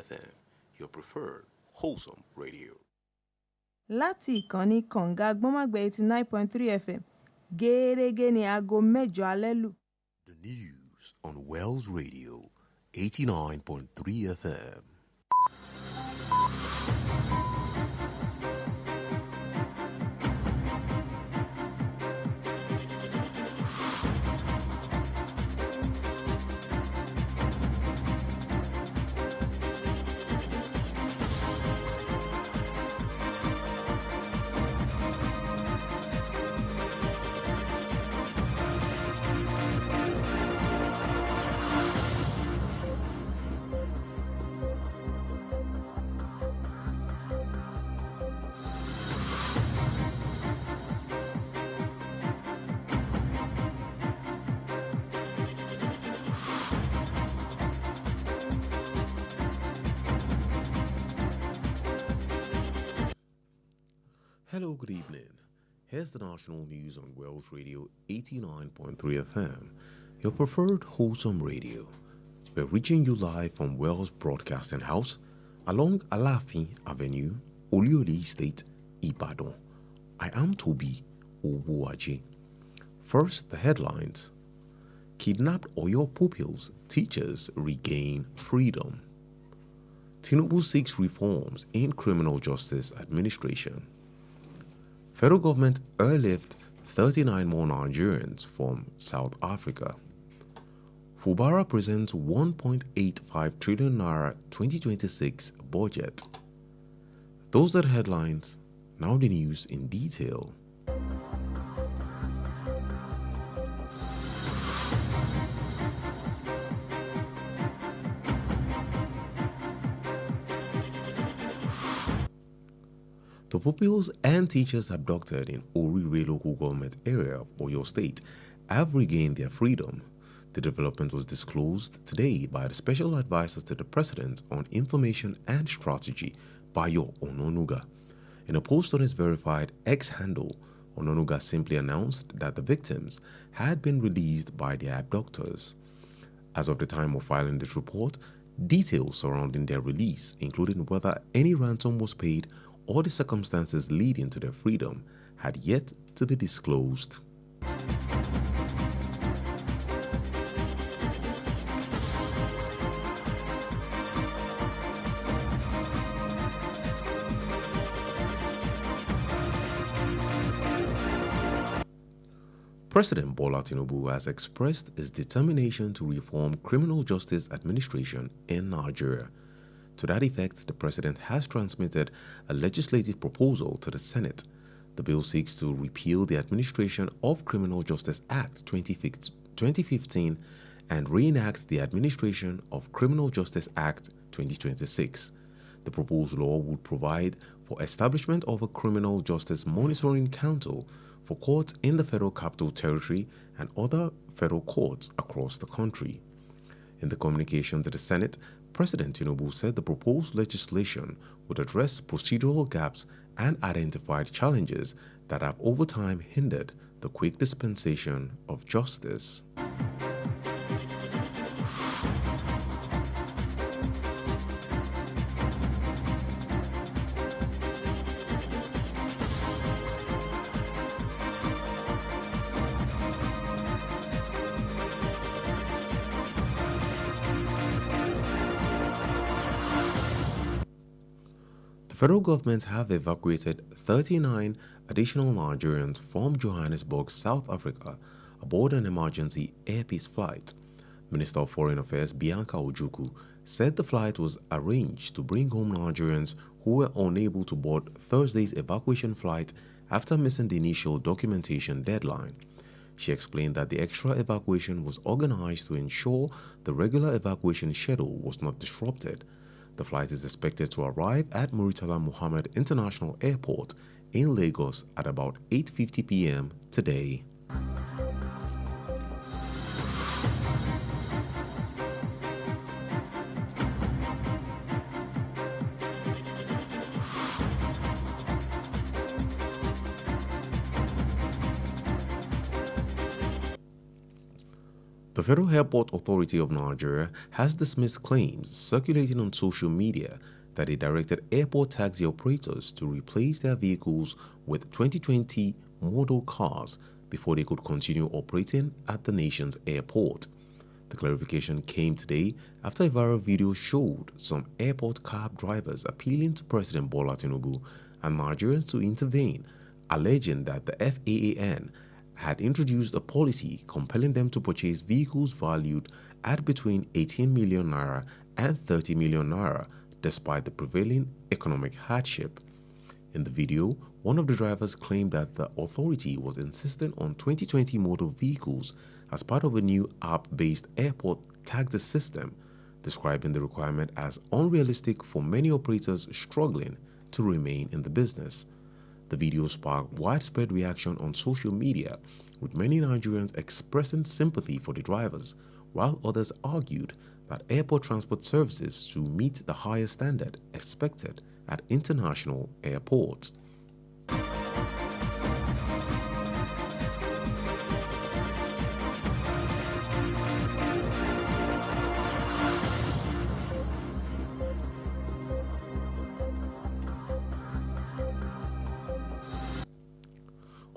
FM, your preferred wholesome radio. Láti ìkànnì kànga gbọ́nmágbẹ́ 89.3 FM gẹ́gẹ́ ní aago mẹ́jọ alẹ́ lù. The news on Wells Radio 89.3 FM. Hello, good evening. Here's the national news on Wells Radio 89.3 FM, your preferred wholesome radio. We're reaching you live from Wells Broadcasting House along Alafin Avenue, Oliole Estate, Ibadan. I am Tobi, Owoaje. First, the headlines. Kidnapped Oyo pupils, teachers regain freedom. Tinubu seeks reforms in criminal justice administration. Federal government airlift 39 more Nigerians from South Africa. Fubara presents 1.85 trillion naira 2026 budget. Those are the headlines. Now the news in detail. The pupils and teachers abducted in Orire local government area of Oyo State have regained their freedom. The development was disclosed today by the Special Advisor to the President on Information and Strategy, Bayo Ononuga. In a post on his verified X handle, Ononuga simply announced that the victims had been released by their abductors. As of the time of filing this report, details surrounding their release, including whether any ransom was paid or the circumstances leading to their freedom, had yet to be disclosed. President Bola Tinubu has expressed his determination to reform criminal justice administration in Nigeria. To that effect, the president has transmitted a legislative proposal to the Senate. The bill seeks to repeal the Administration of Criminal Justice Act 2015 and reenact the Administration of Criminal Justice Act 2026. The proposed law would provide for establishment of a Criminal Justice Monitoring Council for courts in the Federal Capital Territory and other federal courts across the country. In the communication to the Senate, President Tinubu said the proposed legislation would address procedural gaps and identified challenges that have over time hindered the quick dispensation of justice. The federal government have evacuated 39 additional Nigerians from Johannesburg, South Africa, aboard an emergency Air Peace flight. Minister of Foreign Affairs Bianca Ojukwu said the flight was arranged to bring home Nigerians who were unable to board Thursday's evacuation flight after missing the initial documentation deadline. She explained that the extra evacuation was organized to ensure the regular evacuation schedule was not disrupted. The flight is expected to arrive at Muritala Muhammad International Airport in Lagos at about 8:50 p.m. today. The Federal Airport Authority of Nigeria has dismissed claims circulating on social media that it directed airport taxi operators to replace their vehicles with 2020 model cars before they could continue operating at the nation's airport. The clarification came today after a viral video showed some airport cab drivers appealing to President Bola Tinubu and Nigerians to intervene, alleging that the FAAN had introduced a policy compelling them to purchase vehicles valued at between 18 million naira and 30 million naira, despite the prevailing economic hardship. In the video, one of the drivers claimed that the authority was insisting on 2020 model vehicles as part of a new app-based airport taxi system, describing the requirement as unrealistic for many operators struggling to remain in the business. The video sparked widespread reaction on social media, with many Nigerians expressing sympathy for the drivers, while others argued that airport transport services to meet the higher standard expected at international airports.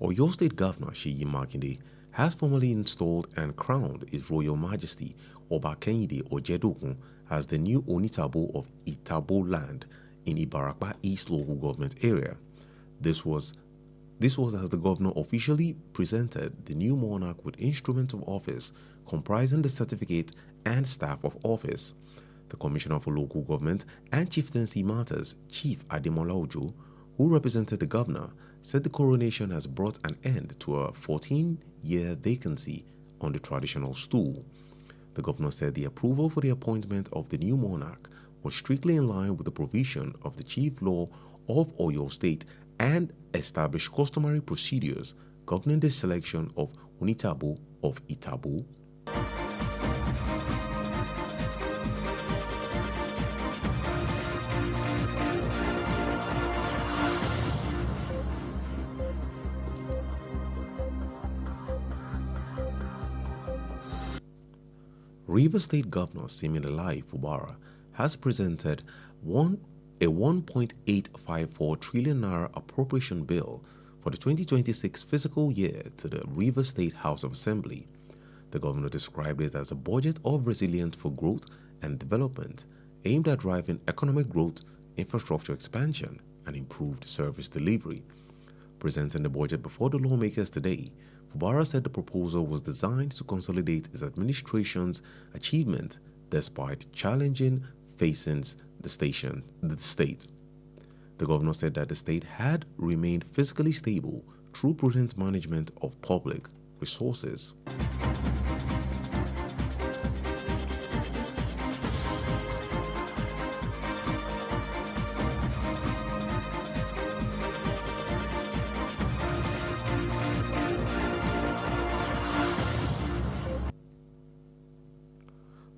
Oyo State Governor Seyi Makinde has formally installed and crowned His Royal Majesty Oba Kehinde Ojedokun as the new Onitabo of Itabo land in Ibarakpa East local government area. This was as the governor officially presented the new monarch with instrument of office comprising the certificate and staff of office. The Commissioner for Local Government and Chieftaincy Matters, Chief Ademola Ojo, who represented the governor, said the coronation has brought an end to a 14-year vacancy on the traditional stool. The governor said the approval for the appointment of the new monarch was strictly in line with the provision of the chief law of Oyo State and established customary procedures governing the selection of Onitabo of Itabo. Rivers State Governor Siminalayi Fubara has presented a 1.854 trillion naira appropriation bill for the 2026 fiscal year to the Rivers State House of Assembly. The governor described it as a budget of resilience for growth and development aimed at driving economic growth, infrastructure expansion, and improved service delivery. Presenting the budget before the lawmakers today, Fubara said the proposal was designed to consolidate his administration's achievement despite challenging facing the state. The governor said that the state had remained fiscally stable through prudent management of public resources.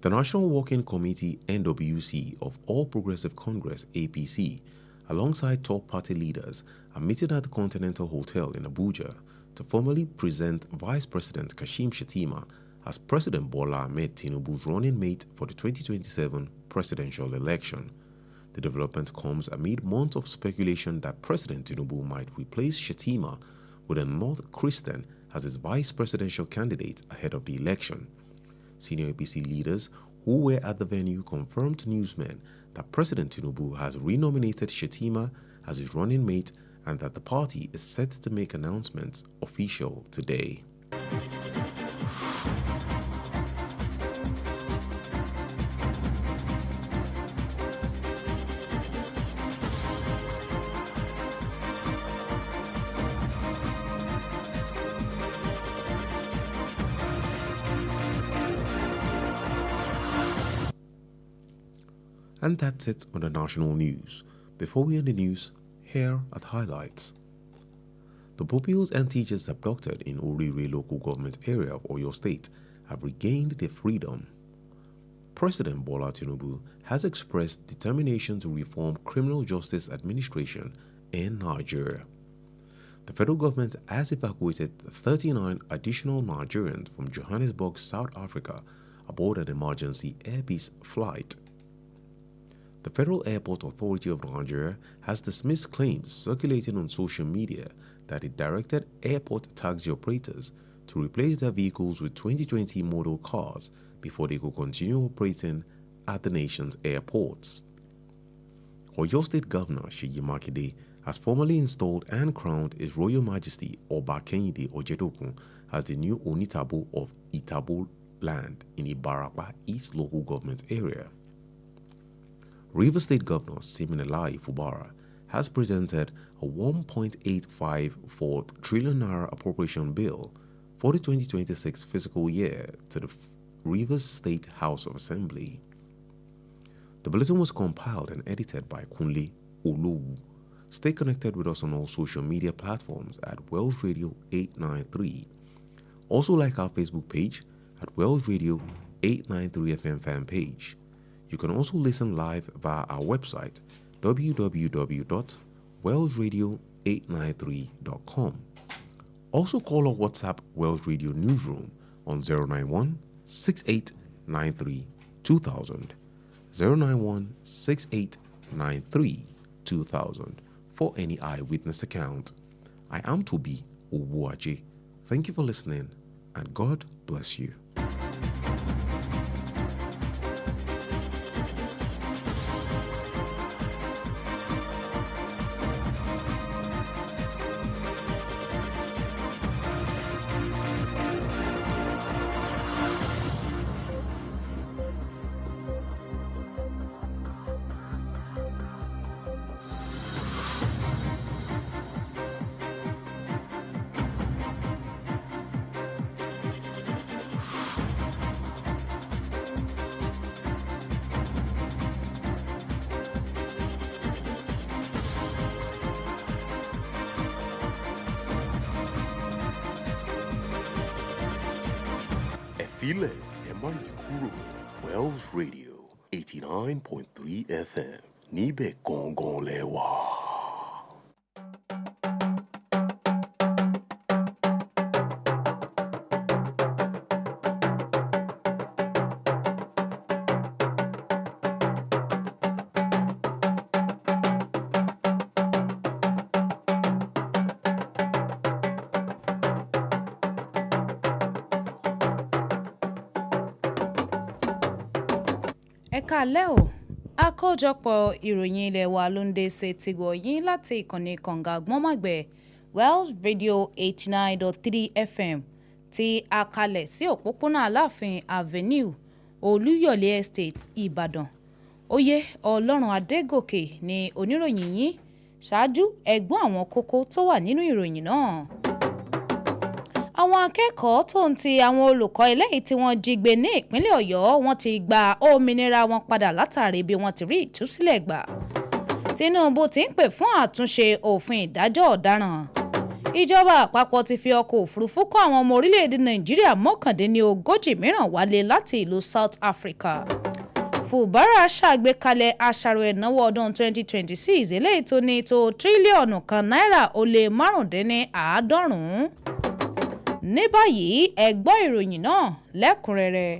The National Working Committee (NWC) of All Progressive Congress (APC), alongside top party leaders, are meeting at the Continental Hotel in Abuja to formally present Vice President Kashim Shettima as President Bola Ahmed Tinubu's running mate for the 2027 presidential election. The development comes amid months of speculation that President Tinubu might replace Shettima with a North Christian as his vice presidential candidate ahead of the election. Senior APC leaders who were at the venue confirmed to newsmen that President Tinubu has renominated Shettima as his running mate and that the party is set to make announcements official today. And that's it on the national news. Before we end the news, here are the highlights. The pupils and teachers abducted in Orire local government area of Oyo State have regained their freedom. President Bola Tinubu has expressed determination to reform criminal justice administration in Nigeria. The federal government has evacuated 39 additional Nigerians from Johannesburg, South Africa, aboard an emergency Air Peace flight. The Federal Airport Authority of Nigeria has dismissed claims circulating on social media that it directed airport taxi operators to replace their vehicles with 2020 model cars before they could continue operating at the nation's airports. Oyo State Governor Seyi Makinde has formally installed and crowned His Royal Majesty Oba Kehinde Ojedokun as the new Onitabo of Itabo land in Ibarapa East Local Government Area. Rivers State Governor Siminalayi Fubara has presented a 1.854 trillion naira appropriation bill for the 2026 fiscal year to the Rivers State House of Assembly. The bulletin was compiled and edited by Kunle Olowu. Stay connected with us on all social media platforms at Wells Radio 893. Also like our Facebook page at Wells Radio 893 FM fan page. You can also listen live via our website www.wellsradio893.com. Also call or WhatsApp Wells Radio Newsroom on 091 6893 2000. 091 6893 2000 for any eyewitness account. I am Tobi Owoaje. Thank you for listening and God bless you. File Emari Kuro, Wells Radio 89.3 FM. Níbẹ̀ gangan lẹ́wà. Ẹ káalẹ́ o, àkójọpọ̀ ìròyìn ilé wa ló ń dé sétí gbọ́ yín láti ìkànnì kànga àgbọ̀nmágbẹ̀ Wells Radio 89.3 FM tí a kalẹ̀ sí òpópónà Aláàfin Avenue Olúyọ̀lé Estate Ìbàdàn. Oyè Ọlọ́run Adegoke ni oníròyìn yín. Ṣáájú ẹ gbọ́ àwọn kókó tó wà nínú ìròyìn náà. Àwọn akẹ́kọ̀ọ́ tó ń ti àwọn olùkọ́ eléyìí tí wọ́n jí gbé ní ìpínlẹ̀ Ọ̀yọ́ wọ́n ti gba òmìnira wọn padà látàrí bí wọ́n ti rí ìtúsílẹ̀ gbà. Tinubu ti ń pè fún àtúnṣe òfin ìdájọ́ ọ̀daràn. Ìjọba àpapọ̀ ti fi ọkọ̀ òfurufú kó àwọn ọmọ orílẹ̀-èdè Nàìjíríà 39 mìíràn wálé láti ìlú South Africa. Fubara ṣàgbékalẹ̀ àṣàrò ìnáwó ọdún 2026 eléyìí tó ní tó tírílíọ̀nù kan náírà ó lé 95. Ní báyìí ẹ gbọ́ ìròyìn náà lẹ́kùnrẹ́rẹ́.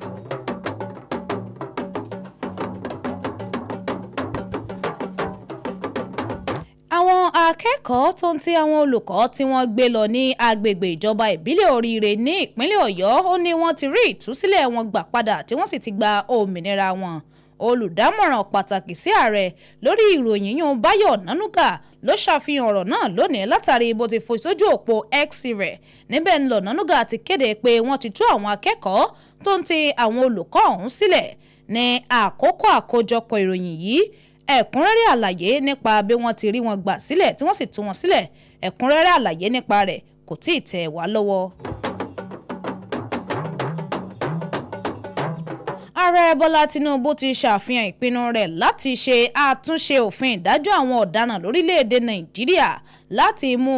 Àwọn akẹ́kọ̀ọ́ tó ń ti àwọn olùkọ́ tí wọ́n gbé lọ ní agbègbè ìjọba ìbílẹ̀ Oríire ní ìpínlẹ̀ Ọ̀yọ́ ó ní wọ́n ti rí ìtúsílẹ̀ wọn gbà padà tí wọ́n sì ti gba òmìnira wọn. Olùdámọ̀ràn pàtàkì sí ààrẹ lórí ìròyìn yún Báyọ̀ Nánúgà ló ṣàfihàn ọ̀rọ̀ náà lónìí látàrí bó ti fò sójú òpó X rẹ̀. Níbẹ̀ ń lọ Nánúgà ti kéde pé wọ́n ti tú àwọn akẹ́kọ̀ọ́ tó ń ti àwọn olùkọ́ ọ̀hún sílẹ̀. Ní àkókò àkójọpọ̀ ìròyìn yìí ẹ̀kúnrẹ́rẹ́ àlàyé nípa bí wọ́n ti rí wọn gbà sílẹ̀ tí wọ́n sì tú wọn sílẹ̀ ẹ̀kúnrẹ́rẹ́ àlàyé nípa rẹ̀ kò tíì tẹ̀ wá lọ́wọ́. Ààrẹ Bọ́lá Tinubu ti ṣàfihàn ìpinnu rẹ̀ láti ṣe àtúnṣe òfin ìdájọ́ àwọn ọ̀daràn lórílẹ̀‐èdè Nàìjíríà láti mú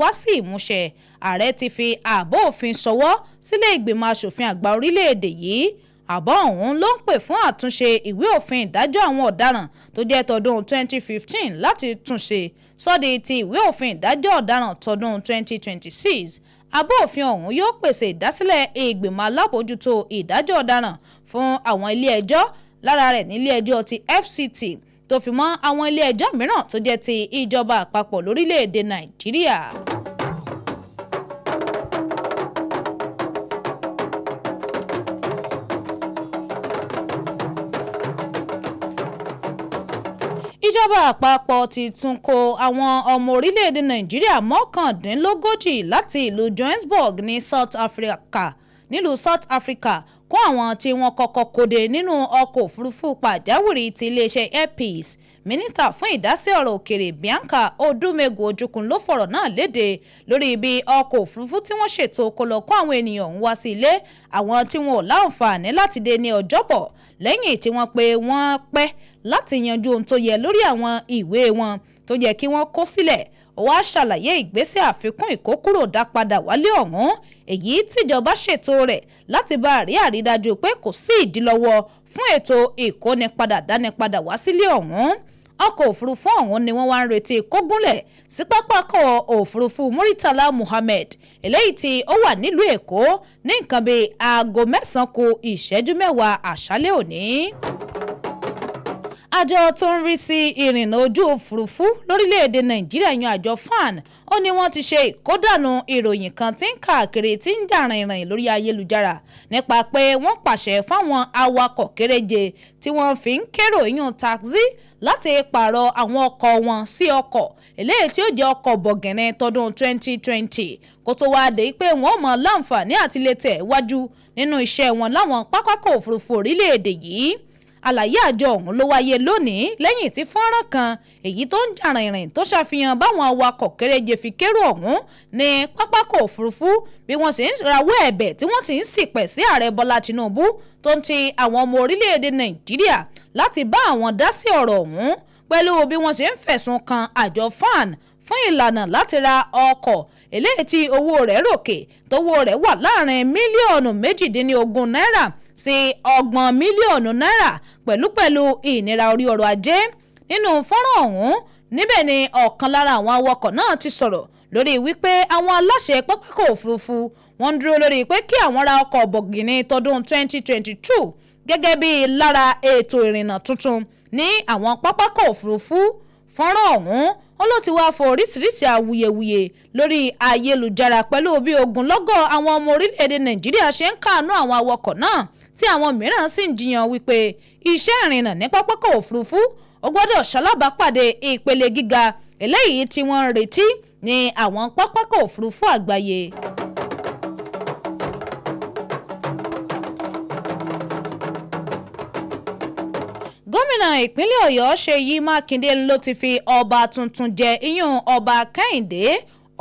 wá sí ìmúṣẹ. Ààrẹ ti fi àbọ̀ òfin ṣọwọ́ sílé ìgbìmọ̀ asòfin àgbà orílẹ̀‐èdè yìí. àbọ̀ ọ̀hún ló ń pè fún àtúnṣe ìwé òfin ìdájọ́ àwọn ọ̀daràn tó jẹ́ tọdún 2015 láti túnṣe sọ́di ti ìwé òfin ìdájọ́ ọ̀daràn tọdún 2026. Àbọ̀ òfin ọ̀hún yóò pèsè ìdásílẹ̀ ìgbìmọ̀ alábòójútó ìdájọ́ ọ̀daràn fún àwọn ilé ẹjọ́, lára rẹ̀ nílé ẹjọ́ ti FCT tó fi mọ́ àwọn ilé ẹjọ́ mìíràn tó jẹ́ ti ìjọba àpapọ̀ lórílẹ̀‐èdè Nàìjíríà. Ìjọba àpapọ̀ ti tún kó àwọn ọmọ orílẹ̀-èdè Nàìjíríà mọ́kàndínlógójì láti ìlú Johannesburg ní nílùú South Africa kó àwọn tí wọ́n kọ́kọ́ kóde nínú ọkọ̀ òfurufú pàjáwìrì ti iléeṣẹ́ Air Peace. Mínísítà fún ìdásí ọ̀rọ̀ òkèrè Bianca Odumegu Ojukwu ló fọ̀rọ̀ náà léde lórí ibi ọkọ̀ òfurufú tí wọ́n ṣètò kó lọ kó àwọn ènìyàn ọ̀hún wá sí ilé, àwọn tí wọn ò láǹfààní láti dé ní Ọjọ́bọ̀ lẹ́yìn tí wọ́n pé wọ́n pẹ́ láti yanjú ohun tó yẹ lórí àwọn ìwé wọn tó yẹ kí wọ́n kó sílẹ̀. Ó wá ṣàlàyé ìgbésẹ̀ àfikún ìkókúrò dápadà wálé ọ̀hún èyí tíjọba ṣètò rẹ̀ láti bá àrídájú pé kò sí ìdílọ́wọ́ fún ètò ìkónipadà dánipadà wá sílé ọ̀hún. Ọkọ̀ òfurufú ọ̀hún ni wọ́n wá ń retí kó gúnlẹ̀ sí pápákọ̀ òfurufú Muritala Muhammed eléyìí tí ó wà nílùú Èkó ní nǹkan bíi aago 9:10 àṣálẹ́ òní. Àjọ tó ń rí sí ìrìnnà ojú òfurufú lórílẹ̀‐èdè Nàìjíríà yan àjọ FAN ó ní wọ́n ti ṣe ìkódànù ìròyìn kan tí ń káàkiri tí ń jà rìnrìn lórí ayélujára nípa pé wọ́n pàṣẹ fáwọn awakọ̀ kéréje tí wọ́n fi ń kérò ìyún taxi láti pààrọ̀ àwọn ọkọ̀ wọn sí ọkọ̀ eléyìí tí ó jẹ́ ọkọ̀ bọ̀gìnì tọdún 2020 kó tó wáá dé pé wọ́n mọ̀ láǹfààní àti lè tẹ̀ wájú nínú iṣẹ́ wọn láwọn pápákọ̀ òfurufú orílẹ̀-èdè yìí. Àlàyé àjọ ọ̀hún ló wáyé lónìí lẹ́yìn tí fọ́nrán kan èyí tó ń jà rìnrìn tó ṣàfihàn báwọn awakọ̀ kéréje fi kérò ọ̀hún ní pápákọ̀ òfurufú bí wọ́n sì ń rawọ́ ẹ̀bẹ̀ tí wọ́n sì ń sìpẹ̀ sí ààrẹ Bọ́lá Tinubu tó ń ti àwọn ọmọ orílẹ̀-èdè Nàìjíríà láti bá àwọn dá sí ọ̀rọ̀ ọ̀hún pẹ̀lú bí wọ́n ṣe ń fẹ̀sùn kan àjọ FAN fún ìlànà láti ra ọkọ̀ eléyìí tí owó rẹ̀ ròkè tówó rẹ̀ wà láàrin mílíọ̀nù 18 náírà sí 30 mílíọ̀nù náírà pẹ̀lú ìnira orí ọrọ̀ ajé. Nínú fọ́nrán ọ̀hún níbẹ̀ ni ọ̀kan lára àwọn awakọ̀ náà ti sọ̀rọ̀ lórí wípé àwọn aláṣẹ pápákọ̀ òfurufú wọ́n ń dúró lórí pé kí àwọn ra ọkọ̀ bọ̀gìnì tọdún 2022 gẹ́gẹ́ bí lára ètò ìrìnnà tuntun ní àwọn pápákọ̀ òfurufú. Fọ́nrán ọ̀hún ó ló ti wá fọ oríṣiríṣi awuyewuye lórí ayélujára pẹ̀lú bí ogunlọ́gọ̀ àwọn ọmọ orílẹ̀-èdè Nàìjíríà ṣe ń káàánú àwọn awakọ̀ náà tí àwọn mìíràn sì ń jiyàn wípé iṣẹ́ ìrìnnà ní pápákọ̀ òfurufú ó gbọ́dọ̀ ṣalábàápàdé ìpele gíga eléyìí tí wọ́n ń retí ní àwọn pápákọ̀ òfurufú àgbáyé. Gómìnà ìpínlẹ̀ Ọ̀yọ́ Ṣèyí Mákindé ló ti fi ọba tuntun jẹ iyún ọba Kẹ́hìndé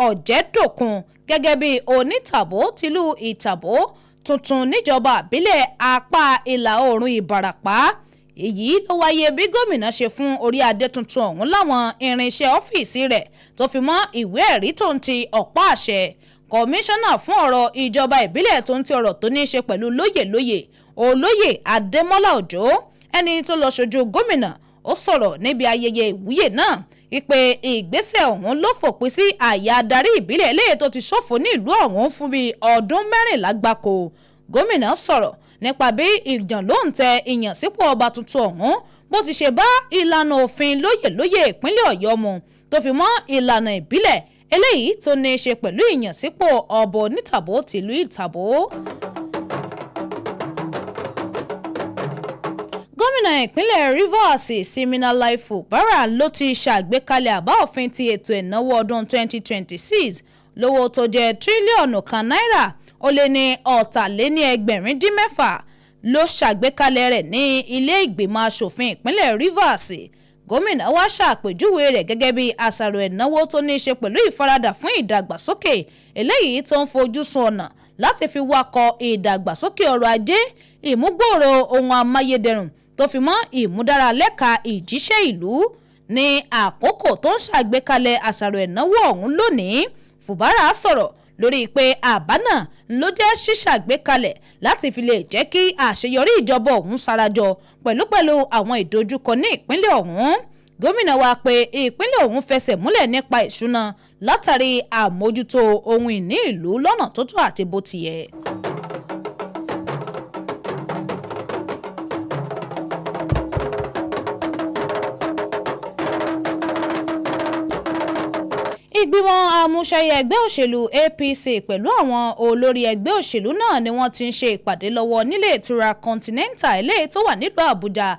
Ọ̀jẹ̀dòkun gẹ́gẹ́ bí onítàbó tìlú Ìtàbó tuntun níjọba àbílẹ̀ apá ìlà oòrùn Ìbàràpá. Èyí ló wáyé bí gómìnà ṣe fún orí adé tuntun ọ̀hún láwọn irinṣẹ́ ọ́fíìsì rẹ̀ tó fi mọ́ ìwé ẹ̀rí tó ń ti ọ̀pá àṣẹ. Kọmíṣánná fún ọ̀rọ̀ ìjọba ìbílẹ̀ tó ń ti ọ̀rọ̀ tó ní í ṣe pẹ̀lú lóyè olóyè Adémọ́lá Òjó ẹni tó lọ ṣojú gómìnà ó sọ̀rọ̀ níbi ayẹyẹ ìwúyè náà ìpè ìgbésẹ̀ ọ̀hún ló fòpin sí àyà adarí ìbílẹ̀ eléyìí tó ti ṣòfò ní ìlú ọ̀hún fún bíi ọdún 14 gbáko. Gómìnà sọ̀rọ̀ nípa bí ìjànlóǹtẹ̀ ìyànsípò ọba tuntun ọ̀hún bó ti ṣe bá ìlànà òfin lóyè ìpínlẹ̀ Ọ̀yọ́ mu tó fi mọ́ ìlànà ìbílẹ̀ eléyìí tó ní í ṣe pẹ̀lú ìyànsípò ọba onítàbó tìlú Ìtàbó. Gómìnà ìpínlẹ̀ Rivers Siminalayi Fubara ló ti ṣàgbékalẹ̀ àbá òfin ti ètò ìnáwó ọdún 2026 lówó tó jẹ́ tírílíọ̀nù kan náírà ó lé ní ọ̀tàléníẹgbẹ̀rin-dín-mẹ́fà ló ṣàgbékalẹ̀ rẹ̀ ní ilé ìgbìmọ̀ asòfin ìpínlẹ̀ Rivers. Gómìnà wá ṣàpèjúwe rẹ̀ gẹ́gẹ́ bí àṣàrò ìnáwó tó ní í ṣe pẹ̀lú ìfaradà fún ìdàgbàsókè eléyìí tó ń fojú sun ọ̀nà láti fi wakọ̀ ìdàgbàsókè ọrọ̀ ajé, ìmúgbòòrò ohun amáyédẹrùn tó fi mọ́ ìmúdára lẹ́ka ìjíṣẹ́ ìlú. Ní àkókò tó ń ṣàgbékalẹ̀ àṣàrò ìnáwó ọ̀hún lónìí, Fubara sọ̀rọ̀ lórí pé àbá náà ló jẹ́ ṣíṣàgbékalẹ̀ láti fi lè jẹ́ kí àṣeyọrí ìjọba ọ̀hún sarajọ pẹ̀lú àwọn ìdojúkọ ní ìpínlẹ̀ ọ̀hún. Gómìnà wa pé ìpínlẹ̀ ọ̀hún fẹsẹ̀ múlẹ̀ nípa ìṣúná látàrí àmójútó ohun ìní ìlú lọ́nà tó tọ́ àti bó ti yẹ. Ìgbìmọ̀ àmúṣẹyẹ ẹgbẹ́ òṣèlú APC pẹ̀lú àwọn olórí ẹgbẹ́ òṣèlú náà ni wọ́n ti ń ṣe ìpàdé lọ́wọ́ nílé ìtura Continental eléyìí tó wà nílùú Àbújá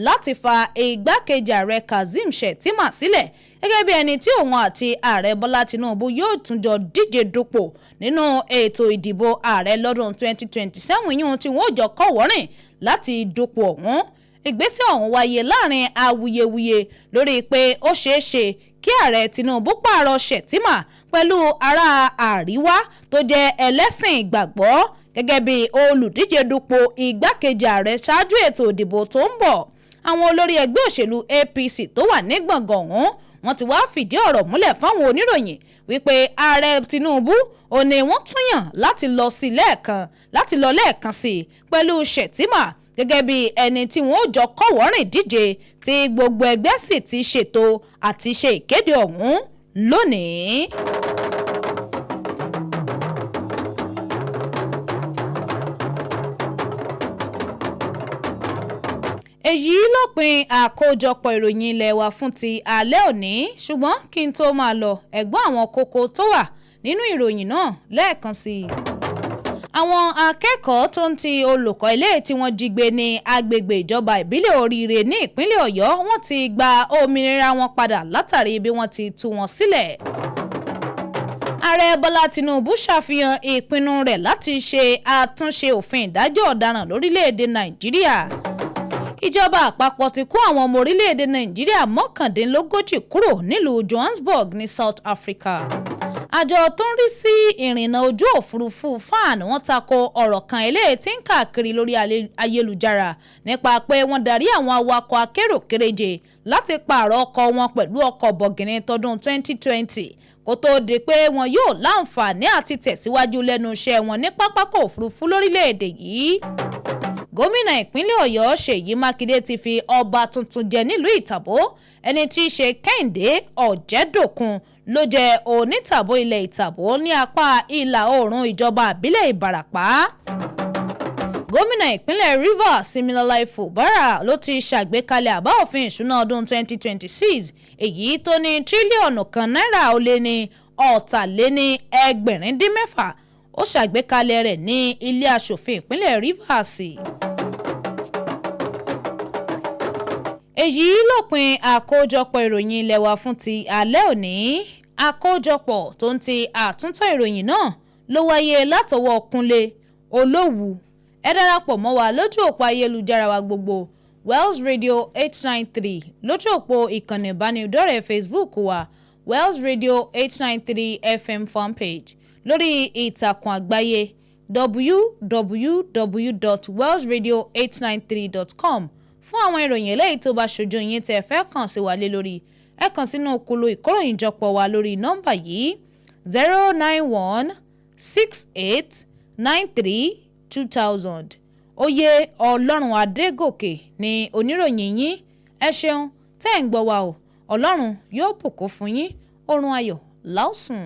láti fa igbákejì ààrẹ Kazeem Shettima sílẹ̀ gẹ́gẹ́ bí ẹni tí òun àti ààrẹ Bọ́lá Tinubu yóò tún jọ díje dupò nínú ètò ìdìbò ààrẹ lọ́dún 2027 yìí tí wọ́n jọ kọ́wọ́rìn láti dupò ọ̀hún. Ìgbésẹ̀ ọ̀hún wáyé láàrin awuyewuye lórí pé ó ṣeéṣe kí ààrẹ Tinubu pààrọ̀ Shettima pẹ̀lú ará àríwá tó jẹ́ ẹlẹ́sìn ìgbàgbọ́ gẹ́gẹ́ bí olùdíje dupò igbákejì ààrẹ ṣáájú ètò ìdìbò tó ń bọ̀. Àwọn olórí ẹgbẹ́ òṣèlú APC tó wà ní gbọ̀ngàn ọ̀hún wọ́n ti wá fìdí ọ̀rọ̀ múlẹ̀ fáwọn oníròyìn wípé ààrẹ Tinubu ò ní wọ́n tún yàn láti lọ lẹ́ẹ̀kan sí pẹ̀lú Shettima gẹ́gẹ́ bí ẹni tí wọ́n ó jọ kọ́wọ́rìn díje tí gbogbo ẹgbẹ́ sì ti ṣètò àti ṣe ìkéde ọ̀hún lónìí. Èyí lópin àkójọpọ̀ ìròyìn ilé wa fún ti alẹ́ òní, ṣùgbọ́n kí n tó máa lọ ẹ̀gbọ́n àwọn kókó tó wà nínú ìròyìn náà lẹ́ẹ̀kan sí i. Àwọn akẹ́kọ̀ọ́ tó ń ti olùkọ́ ilé tí wọ́n jí gbé ní agbègbè ìjọba ìbílẹ̀ Oríire ní ìpínlẹ̀ Ọ̀yọ́ wọ́n ti gba òmìnira wọn padà látàrí bí wọ́n ti tú wọn sílẹ̀. Ààrẹ Bọ́lá Tinubu ṣàfihàn ìpinnu rẹ̀ láti ṣe àtúnṣe òfin ìdájọ́ ọ̀daràn lórílẹ̀‐èdè Nàìjíríà. Ìjọba àpapọ̀ ti kó àwọn ọmọ orílẹ̀‐èdè Nàìjíríà 39 kúrò nílùú Johannesburg ní South Africa. Àjọ tó ń rí sí ìrìnnà ojú òfurufú FAAN wọ́n tako ọ̀rọ̀ kan eléyìí tí ń káàkiri lórí ayélujára nípa pé wọ́n darí àwọn awakọ̀ akérò kéréje láti pààrọ̀ ọkọ̀ wọn pẹ̀lú ọkọ̀ bọ̀gìnì tọdún 2020 kó tó di pé wọn yóò láǹfààní àti tẹ̀síwájú lẹ́nu iṣẹ́ wọn ní pápákọ̀ òfurufú lórílẹ̀‐èdè yìí. Gómìnà ìpínlẹ̀ Ọ̀yọ́ Ṣèyí Mákindé ti fi ọba tuntun jẹ nílùú Ìtàbó ẹni tí í ṣe Kẹ́hìndé Ọ̀jẹ̀dòkun ló jẹ onítàbó ilẹ̀ Ìtàbó ní apá ìlà oòrùn ìjọba ìbílẹ̀ Ìbàràpá. Gómìnà ìpínlẹ̀ Rivers Siminalayi Fubara ló ti ṣàgbékalẹ̀ àbá òfin ìṣúná ọdún 2026 èyí tó ní tírílíọ̀nù kan náírà ó lé ní ọ̀tàléní-ẹgbẹ̀rin-dín-mẹ́fà ó ṣàgbékalẹ̀ rẹ̀ ní ilé aṣòfin ìpínlẹ̀ Rivers. Èyí lópin àkójọpọ̀ ìròyìn ilé wa fún ti alẹ́ òní. Àkójọpọ̀ tó ń ti àtúntò ìròyìn náà ló wáyé látọwọ́ Kúnlé Olówù. Ẹ darapọ̀ mọ́ wa lójú òpó ayélujára wa gbogbo Wells Radio 893 lójú òpó ìkànnì ìbánidọ́rẹ̀ẹ́ Facebook wa Wells Radio 893 FM fanpage lórí ìtàkùn àgbáyé www.wellsradio893.com fún àwọn ìròyìn eléyìí tó bá ṣojú yín tẹ́ fẹ́ kàn sí wa lé lórí ẹ kàn sínú kulu ìkóròyìnjọpọ̀ wa lórí nọ́mbà yìí 09168932000. Oyè Ọlọ́run Adégòkè ni oníròyìn yín. Ẹ ṣeun tẹ́ ń gbọ́ wa o. Ọlọ́run yóò bùkún fún yín. Oorun ayọ̀ láòsùn.